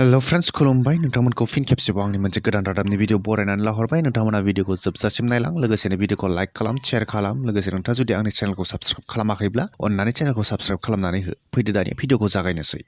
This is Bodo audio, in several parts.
हेलो फ्रेंड्स खुलुमबाय नोंथांमोनखौ फिन खेबसेबाव आंनि मोनसे गोदान रादाबनि भिडिअ बरायनानै लाहरबाय नोंथांमोना भिडिअखौ जोबजासिम नायलां लोगोसेनो भिडिअखौ लाइक खालाम शेयार खालाम लोगोसे नोंथाङा जुदि आंनि चेनेलखौ साबस्क्राइब खालामाखैब्ला अन्नानै चेनेलखौ साबस्क्राइब खालामनानै हो फैदो दानिया भिडिअखौ जागायनोसै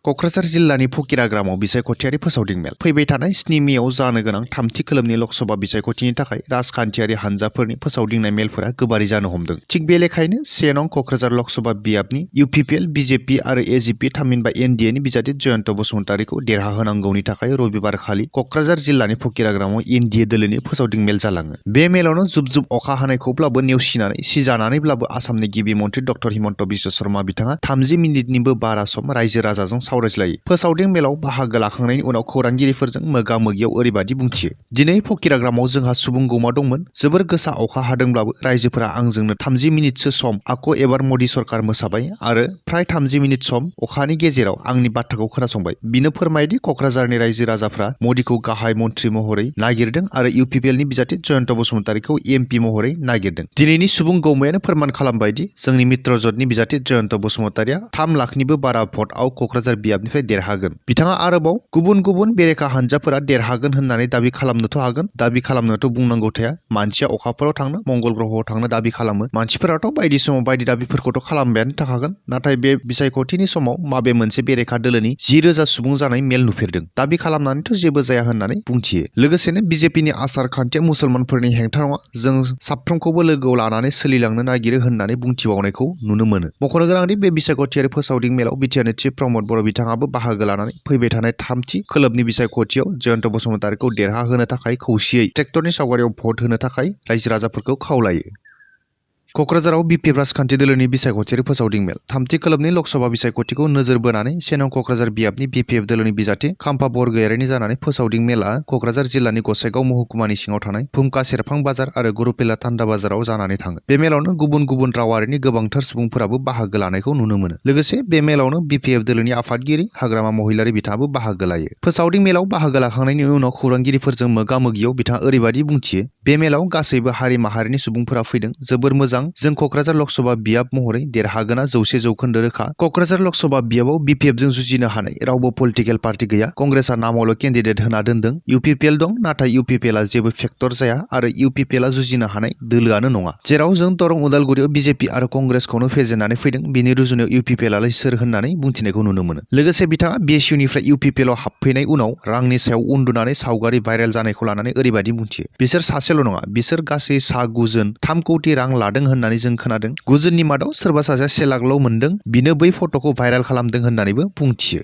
क'क्राझार जिल्लानि फकिराग्रामाव बिसायख'थियारि फोसावदिं मेल फैबाय थानाय 7 मेआव जानो गोनां थामथि खोलोबनि लकसभा बिसायख'थिनि थाखाय राजखान्थियारि हान्जाफोरनि फोसावदिंनाय मेलफोरा गोबारै जानो हमदों थिग बे लेखायैनो 1 नं क'क्राझार लकसभा बियाबनि इउपिपिएल बिजेपि आरो एजिपि थामहिनबा एनडिएनि बिजाथि जयन्त बसुमतारीखौ देरहाहोनांगौनि थाखाय रबिबारखालि क'क्राझार जिल्लानि फकिराग्रामाव एनडिए दोलोनि फोसावदिं मेल जालाङो बे मेलावनो जुब जुब अखा हानायखौब्लाबो नेवसिनानै सिजानानैब्लाबो आसामनि गिबि मन्थ्रि डक्टर हिमन्त बिश्व शर्मा बिथाङा 30 मिनिटनिबो बारा सम रायजो राजाजों सावरायज्लायो फोसावदिं मेलाव बाहागो लाखांनायनि उनाव खौरांगिरिफोरजों मोगा-मोगियाव ओरैबादि बुंथियो दिनै फकिराग्रामाव जोंहा सुबुं गौमा दंमोन जोबोर गोसा अखा हादोंब्लाबो रायजोफोरा आंजोंनो 30 मिनिटसो सम आक' एबार मदि सरकार मोसाबाय आरो फ्राय 30 मिनिट सम अखानि गेजेराव आंनि बाथ्राखौ खोनासंबाय बिनो फोरमायदि क'क्राझारनि रायजो राजाफ्रा मदिखौ गाहाय मन्थ्रि महरै नागिरदों आरो इउपिपिएलनि बिजाथि जयन्त बसुमतारीखौ एमपि महरै नागिरदों दिनैनि सुबुं गौमायानो फोरमान खालामबायदि जोंनि मित्रजोतनि बिजाथि जयन्त बसुमतारीया 3 लाखनिबो बारा भटआव क'क्राझार बियाबनिफ्राय देरहागोन बिथाङा आरोबाव गुबुन बेरेखा हान्जाफोरा देरहागोन होननानै दाबि खालामनोथ' हागोन दाबि खालामनोथ' बुंनांगौ थाया मानसिया अखाफोराव थांनो मंगल ग्रहआव थांनो दाबि खालामो मानसिफोराथ' बायदि समाव बायदि दाबिफोरखौथ' खालामबायानो थाखागोन नाथाय बे बिसायख'थिनि समाव माबे मोनसे बेरेखा दोलोनि 10,000 सुबुं जानाय मेल नुफेरदों दाबि खालामनानैथ' जेबो जाया होननानै बुंथियो लोगोसेनो बिजेपिनि आसार खान्थिया मुसलमानफोरनि हेंथा नङा जों साफ्रोमखौबो लोगोआव लानानै सोलिलांनो नागिरो होननानै बुंथिबावनायखौ नुनो मोनो मख'नो गोनांदि बे बिसायख'थियारि फोसावदिं मेलाव बिटिआरनि चिफ प्रमद बर' बिथाङाबो बाहागो लानानै फैबाय थानाय थामथि खोलोबनि बिसायख'थियाव जयन्त बसुमतारीखौ देरहाहोनो थाखाय खौसेयै ट्रेक्टरनि सावगारियाव भट होनो थाखाय रायजो राजाफोरखौ खावलायो क'क्राझाराव बिपिएफ राजखान्थि दोलोनि बिसायख'थियारि फोसावदिं मेल थामथि खोलोबनि लकसभा बिसायख'थिखौ नोजोर बोनानै 1 नं क'क्राझार बियाबनि बिपिएफ दोलोनि बिजाथि खाम्फा बरगयारिनि जानानै फोसावदिं मेलआ क'क्राझार जिल्लानि गसाइगाव महकुमानि सिङाव थानाय भुमका सेरफां बाजार आरो गुरुपेला थान्दा बाजाराव जानानै थाङो बे मेलावनो गुबुन रावारिनि गोबांथार सुबुंफोराबो बाहागो लानायखौ नुनो मोनो लोगोसे बे मेलावनो बिपिएफ दोलोनि आफादगिरि हाग्रामा महिलारि बिथाङाबो बाहागो लायो फोसावदिं मेलाव बाहागो लाखांनायनि उनाव खौरांगिरिफोरजों मोगा-मोगियाव बिथाङा ओरैबायदि बुंथियो बे मेलाव गासैबो हारि माहारिनि सुबुंफोरा फैदों जोबोर मोजां जों क'क्राझार लकसभा बियाब महरै देरहागोना 100% रोखा क'क्राझार लकसभा बियाबाव बिपिएफजों जुजिनो हानाय रावबो पलिटिकेल पार्टी गैया कंग्रेसआ नामावल' केन्डिडेट होना दोनदों इउपिपिएल दं नाथाय इउपिपिएलआ जेबो फेक्टर जाया आरो इउपिपिएलआ जुजिनो हानाय दोलोआनो नङा जेराव जों दरं उदालगुरियाव बिजेपि आरो कंग्रेसखौनो फेजेननानै फैदों बिनि रुजुनायाव इउपिपिएलआलाय सोर होननानै बुंथिनायखौ नुनो मोनो लोगोसे बिथाङा बिएसइउनिफ्राय इउपिपिएलआव हाबफैनाय उनाव रांनि सायाव उन्दुनानै सावगारि भाइरेल जानायखौ लानानै ओरैबायदि बुंथियो बिसोर सासेल' नङा बिसोर गासै सा 9 3 कौटि रां लादों होननानै जों खोनादों 9 मादाव सोरबा सासेया 1 लाखल' मोनदों बिनो बै फट'खौ भाइरेल खालामदों होननानैबो बुंथियो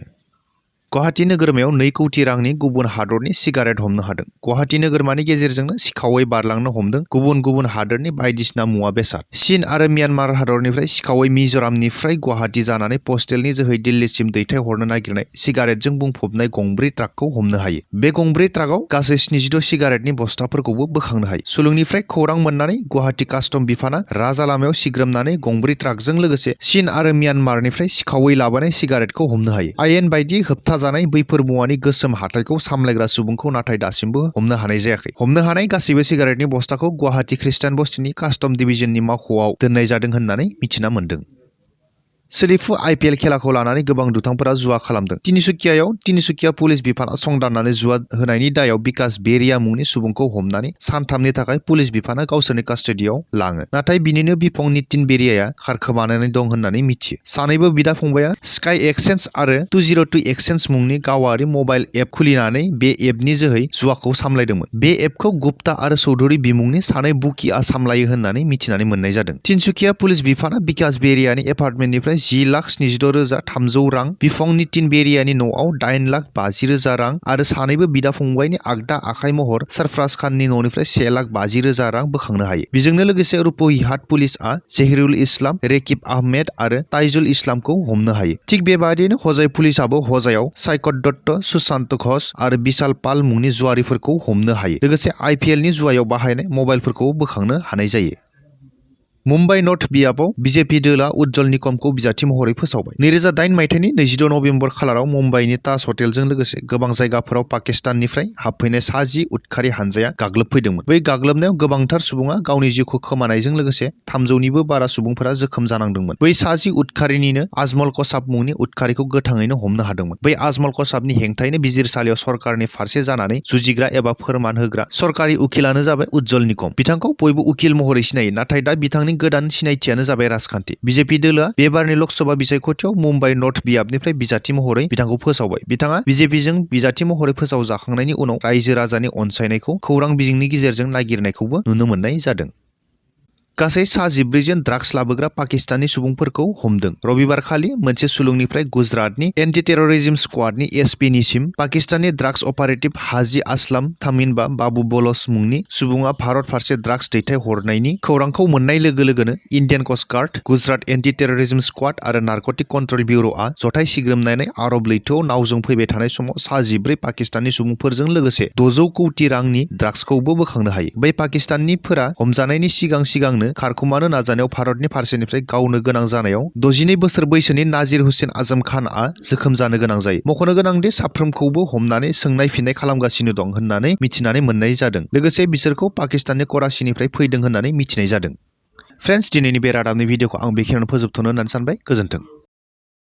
गुवाहाटी नोगोरमायाव 2 कौटि रांनि गुबुन हादरनि सिगारेट हमनो हादों गुवाहाटी नोगोरमानि गेजेरजोंनो सिखावै बारलांनो हमदों गुबुन हादरनि बायदिसिना मुवा बेसाद चीन आरो म्यानमार हादरनिफ्राय सिखावै मिज'रामनिफ्राय गुवाहाटी जानानै पस्टेलनि जोहै दिल्लीसिम दैथायहरनो नागिरनाय सिगारेटजों बुंफबनाय गंब्रै ट्राकखौ हमनो हायो बे गंब्रै ट्राकआव गासै 76 सिगारेटनि बस्ताफोरखौबो बोखांनो हायो सुलुंनिफ्राय खौरां मोननानै गुवाहाटी कास्टम बिफाना राजा लामायाव सिग्रोमनानै गंब्रै ट्राकजों लोगोसे चीन आरो म्यानमारनिफ्राय सिखावै लाबोनाय सिगारेटखौ हमनो हायो आयेन बायदि होबथाजानाय बैफोर मुवानि गोसोम हाथाइखौ सामलायग्रा सुबुंखौ नाथाय दासिमबो हमनो हानाय जायाखै हमनो हानाय गासैबो सिगारेटनि बस्ताखौ गुवाहाटी खृष्टान बस्तिनि कास्टम डिभिजननि मावख'आव दोननाय जादों होननानै मिथिना मोन्दों सोलिफु आइपिएल खेलाखौ लानानै गोबां दुथांफोरा जुवा खालामदों तिनिसुकिया पुलिस बिफाना संदाननानै जुवा होनायनि दायाव बिकास बेरिया मुंनि सुबुंखौ हमनानै सानथामनि थाखाय पुलिस बिफाना गावसोरनि कास्टडियाव लाङो नाथाय बिनिनो बिफं नितिन बेरियाया खारखोमानानै दं होननानै मिथियो सानैबो बिदा फंबाया स्काई एक्सचेन्ज आरो 202 एक्सचेन्ज मुंनि गावारि मबाइल एप खुलिनानै बे एपनि जोहै जुवाखौ सामलायदोंमोन बे एपखौ गुप्ता आरो चौधुरी बिमुंनि सानै बुकिया सामलायो होननानै मिथिनानै मोननाय जादों तिनसुकिया पुलिस बिफाना बिकास बेरियानि एपार्टमेन्टनिफ्राय 10,76,300 रां बिफं नितिन बेरियानि न'आव 8,50,000 रां आरो सानैबो बिदा फंबायनि आगदा आखाइ महर सरफराज खाननि न'निफ्राय 1,50,000 रां बोखांनो हायो बेजोंनो लोगोसे रुप'हिहाट पुलिसआ जहिरुल इस्लाम रेकिब आहमेद आरो ताइजुल इस्लामखौ हमनो हायो थिग बेबादिनो हजाय पुलिसआबो हजायाव साइकत दत्त सुशान्त घोष आरो बिशाल पाल मुंनि जुवारिफोरखौ हमनो हायो लोगोसे आइपिएलनि जुवायाव बाहायनाय मबाइलफोरखौ बोखांनो हानाय जायो मुम्बाइ नर्थ बियाबाव बिजेपि दोला उज्जवल निकमखौ बिजाथि महरै फोसावबाय। 2008 मायथाइनि 22 नभेम्बर खालाराव मुम्बाइनि ताज हटेलजों लोगोसे गोबां जायगाफोराव पाकिस्ताननिफ्राय हाबफैनाय 10 उदखारि हानजाया गाग्लोबफैदोंमोन। बै गाग्लोबनायाव गोबांथार सुबुङा गावनि जिउखौ खोमानायजों लोगोसे 300निबो बारा सुबुंफोरा जोखोम जानांदोंमोन। बै 10 उदखारिनिनो आजमल कसाब मुंनि उदखारिखौ गोथाङैनो हमनो हादोंमोन। बै आजमल कसाबनि हेंथायैनो बिजिरसालियाव सरकारनि फारसे जानानै जुजिग्रा एबा फोरमान होग्रा सरकारि उकिलानो जाबाय उज्जवल निकम। बिथांखौ बयबो उकिल महरै सिनायो, नाथाय दा बिथांनि गोदान सिनायथियानो जाबाय राजखान्थि। बिजेपि दोलोआ बे बारनि लकसभा बिसायख'थियाव मुम्बाइ नर्थ बियाबनिफ्राय बिजाथि महरै बिथांखौ फोसावबाय। बिथाङा बिजेपिजों बिजाथि महरै फोसावजाखांनायनि उनाव रायजो राजानि अनसायनायखौ खौरां बिजोंनि गेजेरजों नागिरनायखौबो नुनो मोननाय जादों। गासै 14 जन ड्राग्स लाबोग्रा पाकिस्तानी सुबुंफोरखौ हमदों। रबिबारखालि मोनसे सुलुंनिफ्राय गुजरातनि एन्टि टेररिज्म स्क्वाडनि एसपिनिसिम पाकिस्तानी ड्राग्स अपारेटिभ हाजी असलम तामिनबा बाबू बलस मुंनि सुबुङा भारत फारसे ड्राग्स दैथायहरनायनि खौरांखौ मोननाय लोगो लोगोनो इन्डियान कस्ट guard, Gujarat anti terrorism squad आरो नारकटिक कन्ट्रल ब्युर'आ जथाय सिग्रोमनानै आरब लैथोआव नावजों फैबाय थानाय समाव 14 पाकिस्तानी सुबुंफोरजों लोगोसे 600 कौटि रांनि ड्राग्सखौबो बोखांनो हायो। बै पाकिस्तानीफोरा हमजानायनि सिगांनो खारखुमानो नाजानायाव भारतनि फारसेनिफ्राय गावनो गोनां जानायाव 62 बोसोर बैसोनि नाजिर हुसैन आजम खानआ जोखोम जानो गोनां जायो। मख'नो गोनांदि साफ्रोमखौबो हमनानै सोंनाय फिननाय खालामगासिनो दं होननानै मिथिनानै मोननाय जादों। लोगोसे बिसोरखौ पाकिस्ताननि कराचिनिफ्राय फैदों होननानै मिथिनाय जादों। फ्रेन्ड्स, दिनैनि बे रादाबनि भिडिअखौ आं बेखिनियावनो फोजोबथ'नो होननानै सानबाय। गोजोन्थों।